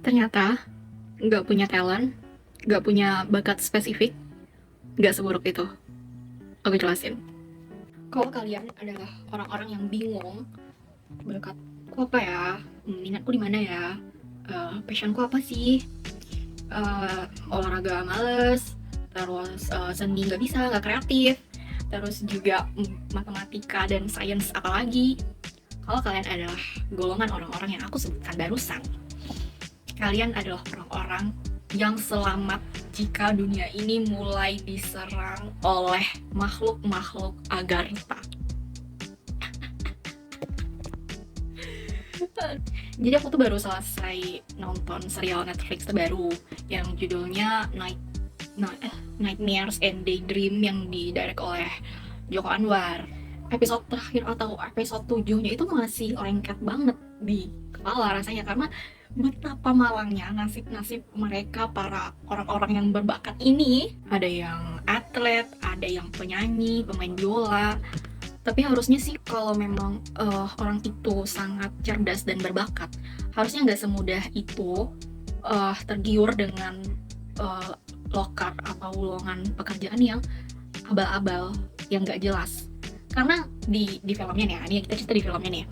Ternyata nggak punya talent, nggak punya bakat spesifik, nggak seburuk itu. Aku jelasin. Kalau kalian adalah orang-orang yang bingung, bakatku apa ya, minatku di mana ya, passionku apa sih, olahraga males, terus seni nggak bisa, nggak kreatif, terus juga matematika dan sains apalagi. Kalau kalian adalah golongan orang-orang yang aku sebutkan barusan, kalian adalah orang-orang yang selamat jika dunia ini mulai diserang oleh makhluk-makhluk Agartha. Jadi aku tuh baru selesai nonton serial Netflix terbaru yang judulnya Nightmares and Daydream yang didirect oleh Joko Anwar. Episode terakhir atau episode 7-nya itu masih lengket banget di kepala rasanya, karena betapa malangnya nasib-nasib mereka, para orang-orang yang berbakat ini. Ada yang atlet, ada yang penyanyi, pemain biola. Tapi harusnya sih kalau memang orang itu sangat cerdas dan berbakat, harusnya nggak semudah itu tergiur dengan lokar atau lowongan pekerjaan yang abal-abal, yang nggak jelas. Karena di filmnya nih, ini kita cerita di filmnya nih,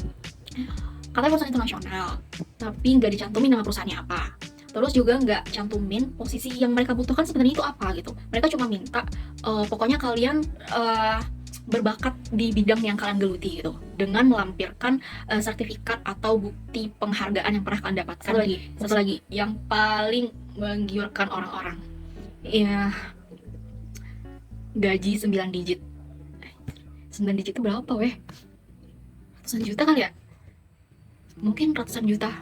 katanya perusahaan internasional, tapi nggak dicantumin nama perusahaannya apa. Terus juga nggak cantumin posisi yang mereka butuhkan sebenarnya itu apa gitu. Mereka cuma minta pokoknya kalian berbakat di bidang yang kalian geluti gitu, dengan melampirkan sertifikat atau bukti penghargaan yang pernah kalian dapatkan. Satu lagi yang paling menggiurkan orang-orang, ya, gaji 9 digit. 9 digit itu berapa weh? Ratusan juta kali ya? Mungkin ratusan juta.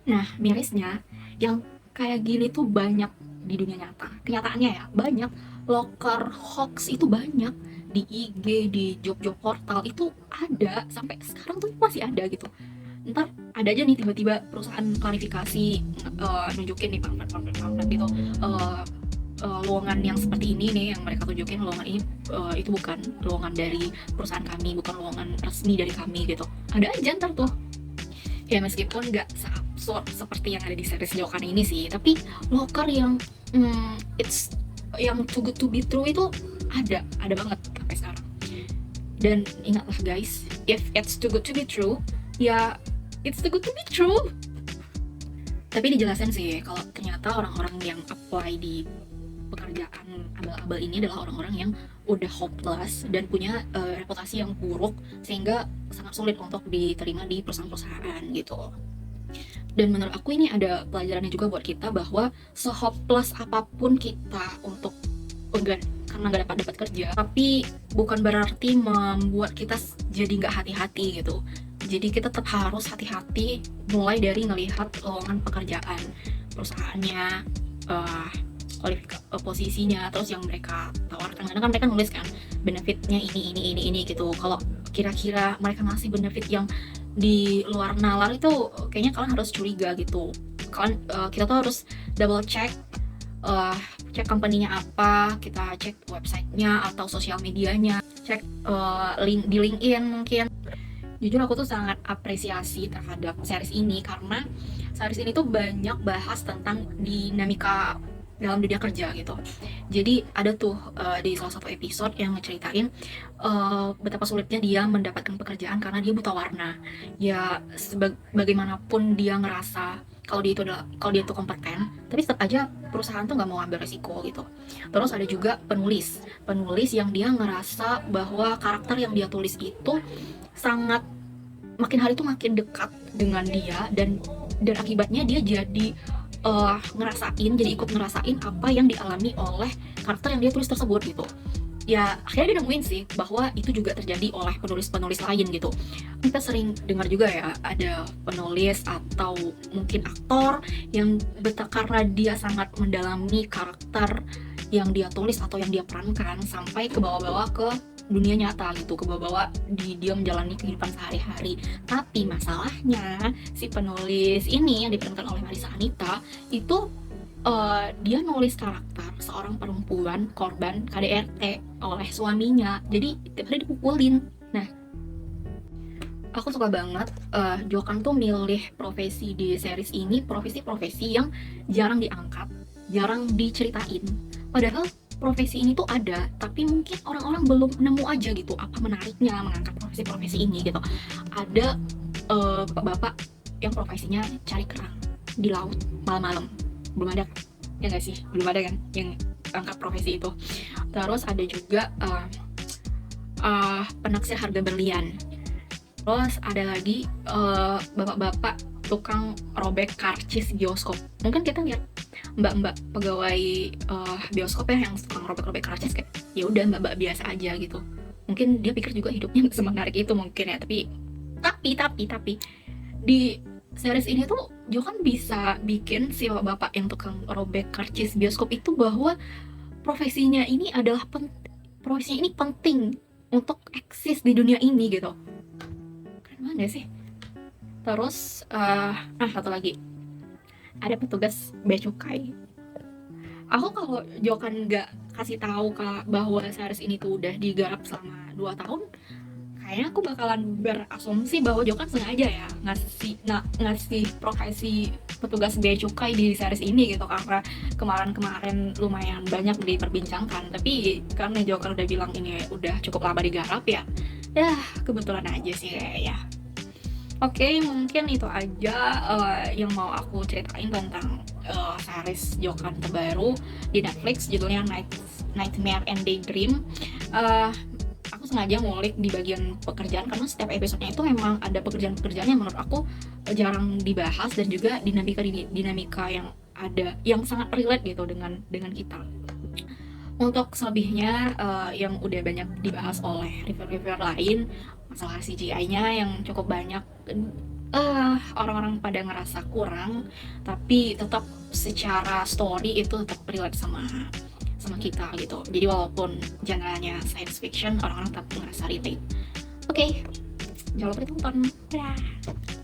Nah, mirisnya yang kayak gini tuh banyak di dunia nyata. Kenyataannya ya, banyak. Loker hoax itu banyak di IG, di job-job portal itu ada, sampai sekarang tuh masih ada gitu. Ntar ada aja nih tiba-tiba perusahaan klarifikasi, nunjukin nih pamflet gitu, lowongan yang seperti ini nih yang mereka tunjukin, lowongan ini itu bukan lowongan dari perusahaan kami, bukan lowongan resmi dari kami gitu. Ada aja ntar tuh. Ya meskipun nggak seabsurd seperti yang ada di series Jokan ini sih, tapi loker yang it's yang too good to be true itu ada banget sampai sekarang. Dan ingatlah guys, if it's too good to be true, ya it's too good to be true. Tapi dijelasin sih kalau ternyata orang-orang yang apply di pekerjaan abal-abal ini adalah orang-orang yang udah hopeless dan punya reputasi yang buruk, sehingga sangat sulit untuk diterima di perusahaan-perusahaan gitu. Dan menurut aku ini ada pelajarannya juga buat kita, bahwa sehopeless apapun kita untuk karena nggak dapat kerja, tapi bukan berarti membuat kita jadi nggak hati-hati gitu. Jadi kita tetap harus hati-hati, mulai dari ngelihat lowongan pekerjaan, perusahaannya, posisinya, terus yang mereka tawarkan. Karena kan mereka nulis kan benefitnya ini gitu. Kalau kira-kira mereka ngasih benefit yang di luar nalar itu, kayaknya kalian harus curiga gitu. Kita tuh harus double check, cek company-nya apa, kita cek websitenya atau sosial medianya, cek di LinkedIn mungkin. Jujur aku tuh sangat apresiasi terhadap series ini, karena series ini tuh banyak bahas tentang dinamika dalam dunia kerja gitu. Jadi ada tuh di salah satu episode yang ngeceritain betapa sulitnya dia mendapatkan pekerjaan karena dia buta warna. Ya bagaimanapun dia ngerasa kalau dia itu kompeten, tapi tetap aja perusahaan tuh nggak mau ambil resiko gitu. Terus ada juga penulis yang dia ngerasa bahwa karakter yang dia tulis itu sangat, makin hari tuh makin dekat dengan dia, dan akibatnya dia jadi jadi ikut ngerasain apa yang dialami oleh karakter yang dia tulis tersebut gitu. Ya akhirnya dia nemuin sih bahwa itu juga terjadi oleh penulis-penulis lain gitu. Kita sering dengar juga ya, ada penulis atau mungkin aktor yang karena dia sangat mendalami karakter yang dia tulis atau yang dia perankan, sampai ke bawah-bawah ke dunia nyata gitu, ke bawah-bawah dia menjalani kehidupan sehari-hari. Tapi masalahnya si penulis ini yang diperankan oleh Marisa Anita itu dia nulis karakter seorang perempuan korban KDRT oleh suaminya, jadi tiap hari dipukulin. Nah, Aku suka banget, Jokan tuh milih profesi di series ini, profesi-profesi yang jarang diangkat, jarang diceritain. Padahal profesi ini tuh ada, tapi mungkin orang-orang belum nemu aja gitu, apa menariknya mengangkat profesi-profesi ini gitu. Ada, bapak-bapak yang profesinya cari kerang di laut malam-malam, belum ada kan? Ya nggak sih? Belum ada kan yang angkat profesi itu. Terus ada juga, penaksir harga berlian. Terus ada lagi bapak-bapak tukang robek karcis bioskop. Mungkin kita lihat mbak-mbak pegawai bioskop ya yang tukang robek-robek karcis kayak ya udah mbak-mbak biasa aja gitu. Mungkin dia pikir juga hidupnya nggak semenarik itu mungkin ya. Tapi di series ini tuh Jo kan bisa bikin si bapak yang tukang robek karcis bioskop itu bahwa profesinya ini adalah profesinya ini penting untuk eksis di dunia ini gitu. Keren banget gak sih? Terus satu lagi, ada petugas bea cukai. Aku kalau Jokan nggak kasih tahu bahwa series ini tuh udah digarap selama 2 tahun, kayaknya aku bakalan berasumsi bahwa Jokan sengaja ya ngasih profesi petugas bea cukai di series ini gitu, karena kemarin-kemarin lumayan banyak diperbincangkan. Tapi karena Jokan udah bilang ini udah cukup lama digarap ya, ya kebetulan aja sih ya. Oke, mungkin itu aja yang mau aku ceritain tentang series Jokan terbaru di Netflix, judulnya Nightmare and Daydream. Eh, aku sengaja ngulik di bagian pekerjaan karena setiap episodenya itu memang ada pekerjaan-pekerjaan yang menurut aku jarang dibahas, dan juga dinamika yang ada yang sangat relate gitu dengan kita. Untuk selebihnya yang udah banyak dibahas oleh reviewer-reviewer lain, masalah CGI-nya yang cukup banyak, orang-orang pada ngerasa kurang, tapi tetap secara story itu tetap relate sama sama kita gitu. Jadi walaupun genre-nya science fiction, orang-orang tetap ngerasa relate. Oke, jangan lupa ditonton. Dadah.